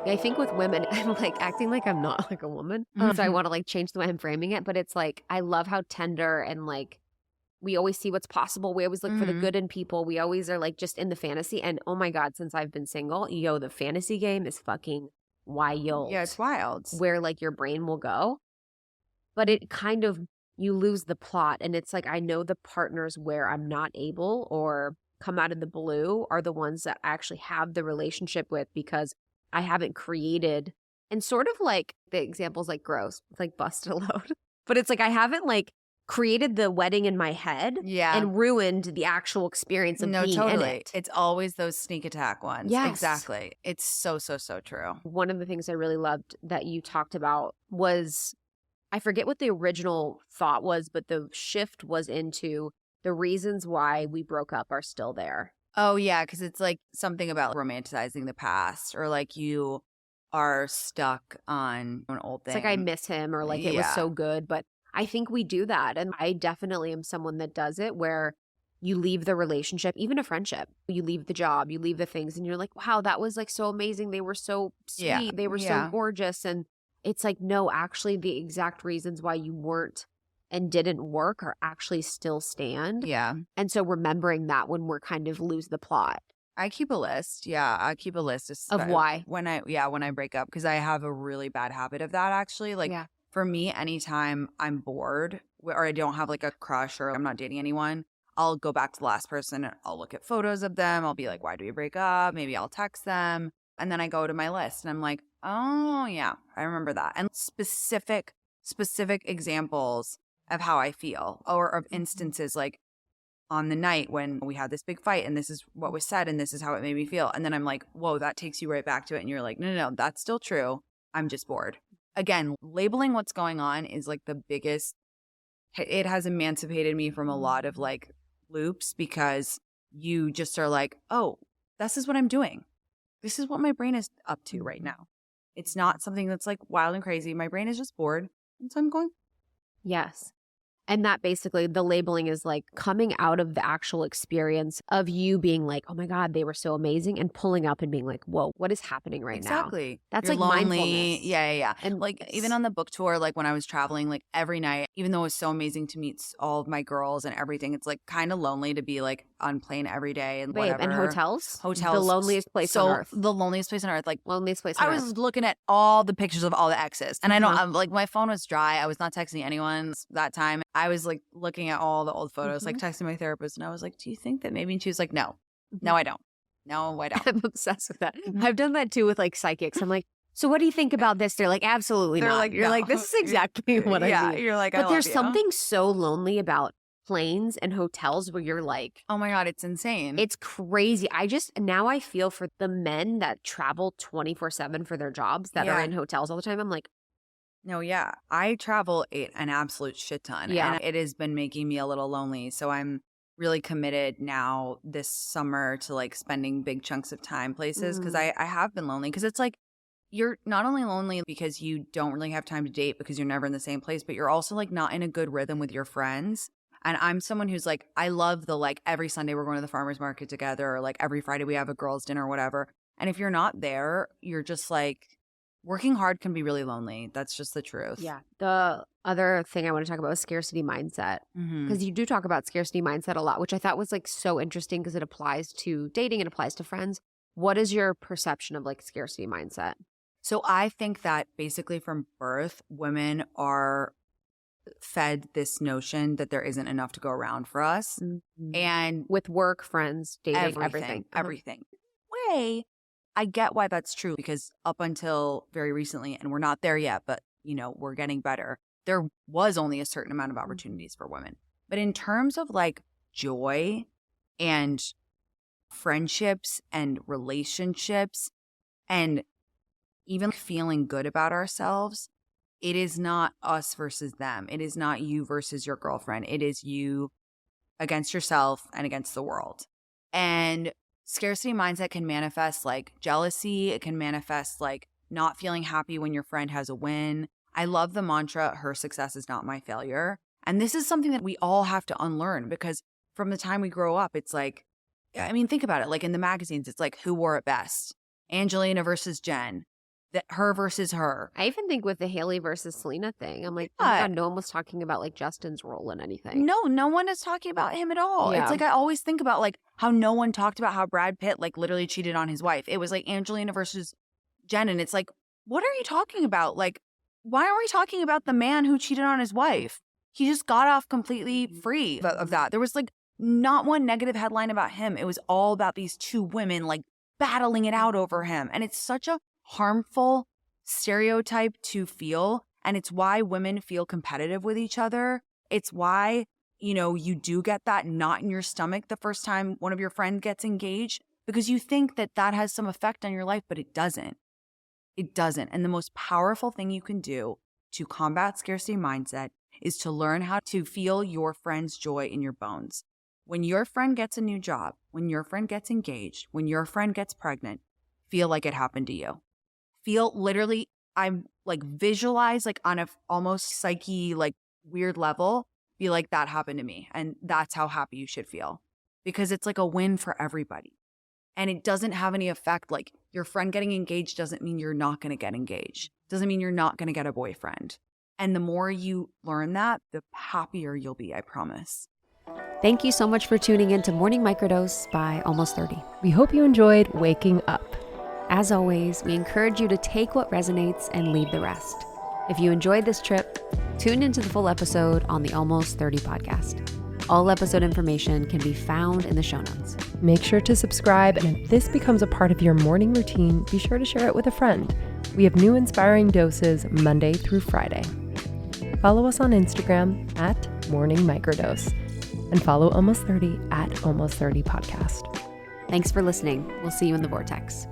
I think with women, I'm like acting like I'm not like a woman. So I want to like change the way I'm framing it. But it's like, I love how tender and like we always see what's possible. We always look for the good in people. We always are like just in the fantasy. And oh my God, since I've been single, the fantasy game is fucking wild. Yeah, it's wild. Where like your brain will go. But it kind of, you lose the plot. And it's like, I know the partners where I'm not able or come out of the blue are the ones that I actually have the relationship with because I haven't created, and sort of like the examples like gross, like busted a load. But it's like I haven't like created the wedding in my head and ruined the actual experience of being in it. It's always those sneak attack ones. Yes. Exactly. It's so true. One of the things I really loved that you talked about was, I forget what the original thought was, but the shift was into the reasons why we broke up are still there. Oh, yeah, because it's like something about romanticizing the past, or like you are stuck on an old thing. It's like I miss him, or like it was so good. But I think we do that. And I definitely am someone that does it where you leave the relationship, even a friendship. You leave the job, you leave the things, and you're like, wow, that was like so amazing. They were so sweet. Yeah. They were so gorgeous. And it's like, no, actually the exact reasons why you weren't and didn't work are actually still stand. Yeah. And so remembering that when we're kind of lose the plot. I keep a list. Yeah, I keep a list of why. When I break up, because I have a really bad habit of that actually. Like for me, anytime I'm bored or I don't have like a crush or I'm not dating anyone, I'll go back to the last person and I'll look at photos of them. I'll be like, why do we break up? Maybe I'll text them. And then I go to my list and I'm like, oh yeah, I remember that. And specific examples of how I feel, or of instances like on the night when we had this big fight and this is what was said and this is how it made me feel. And then I'm like, whoa, that takes you right back to it. And you're like, no, that's still true. I'm just bored. Again, labeling what's going on is like the biggest, it has emancipated me from a lot of like loops, because you just are like, oh, this is what I'm doing. This is what my brain is up to right now. It's not something that's like wild and crazy. My brain is just bored. And so I'm going. Yes. And that basically, the labeling is like coming out of the actual experience of you being like, oh my God, they were so amazing, and pulling up and being like, whoa, what is happening right now? Exactly. That's You're like lonely. mindfulness. Yeah. And like even on the book tour, like when I was traveling, like every night, even though it was so amazing to meet all of my girls and everything, it's like kind of lonely to be like on plane every day and whatever. And hotels? Hotels. The loneliest place on earth. The loneliest place on earth. Like loneliest place on earth. I was looking at all the pictures of all the exes. And I know I'm like, my phone was dry. I was not texting anyone that time. I was like looking at all the old photos, like texting my therapist. And I was like, do you think that maybe? And she was like, no, I don't. No, I don't. I'm obsessed with that. I've done that too with like psychics. I'm like, so what do you think about this? They're like, absolutely not. Like, you're no. like, this is exactly what I mean. Yeah, you're like, but there's something so lonely about planes and hotels where you're like, oh my God, it's insane. It's crazy. Now I feel for the men that travel 24/7 for their jobs that are in hotels all the time. I'm like, no, yeah. I travel an absolute shit ton. Yeah. And it has been making me a little lonely. So I'm really committed now this summer to like spending big chunks of time places, because I have been lonely. Because it's like, you're not only lonely because you don't really have time to date because you're never in the same place, but you're also like not in a good rhythm with your friends. And I'm someone who's like, I love the like every Sunday we're going to the farmer's market together, or like every Friday we have a girls' dinner or whatever. And if you're not there, you're just like, working hard can be really lonely. That's just the truth. Yeah. The other thing I want to talk about is scarcity mindset. Because you do talk about scarcity mindset a lot, which I thought was like so interesting because it applies to dating, it applies to friends. What is your perception of like scarcity mindset? So I think that basically from birth, women are fed this notion that there isn't enough to go around for us. And with work, friends, dating, everything. Way, I get why that's true, because up until very recently, and we're not there yet, but you know, we're getting better, there was only a certain amount of opportunities for women. But in terms of like joy and friendships and relationships and even feeling good about ourselves, it is not us versus them. It is not you versus your girlfriend. It is you against yourself and against the world. And scarcity mindset can manifest like jealousy. It can manifest like not feeling happy when your friend has a win. I love the mantra, her success is not my failure. And this is something that we all have to unlearn, because from the time we grow up, it's like, I mean, think about it. Like in the magazines, it's like, who wore it best? Angelina versus Jen. her versus her. I even think with the Haley versus Selena thing, I'm like, oh my God, no one was talking about like Justin's role in anything. No one is talking about him at all. Yeah. It's like I always think about like how no one talked about how Brad Pitt like literally cheated on his wife. It was like Angelina versus Jen, and it's like, what are you talking about? Like, why are we talking about the man who cheated on his wife? He just got off completely free of that. There was like not one negative headline about him. It was all about these two women like battling it out over him. And it's such a harmful stereotype to feel. And it's why women feel competitive with each other. It's why, you know, you do get that knot in your stomach the first time one of your friends gets engaged, because you think that that has some effect on your life, but it doesn't. It doesn't. And the most powerful thing you can do to combat scarcity mindset is to learn how to feel your friend's joy in your bones. When your friend gets a new job, when your friend gets engaged, when your friend gets pregnant, feel like it happened to you. Feel literally, I'm like visualize like on a almost psyche, like weird level, be like that happened to me. And that's how happy you should feel, because it's like a win for everybody. And it doesn't have any effect. Like your friend getting engaged doesn't mean you're not going to get engaged. Doesn't mean you're not going to get a boyfriend. And the more you learn that, the happier you'll be, I promise. Thank you so much for tuning in to Morning Microdose by Almost 30. We hope you enjoyed waking up. As always, we encourage you to take what resonates and leave the rest. If you enjoyed this trip, tune into the full episode on the Almost 30 podcast. All episode information can be found in the show notes. Make sure to subscribe, and if this becomes a part of your morning routine, be sure to share it with a friend. We have new inspiring doses Monday through Friday. Follow us on Instagram at Morning Microdose, and follow Almost 30 at Almost 30 Podcast. Thanks for listening. We'll see you in the vortex.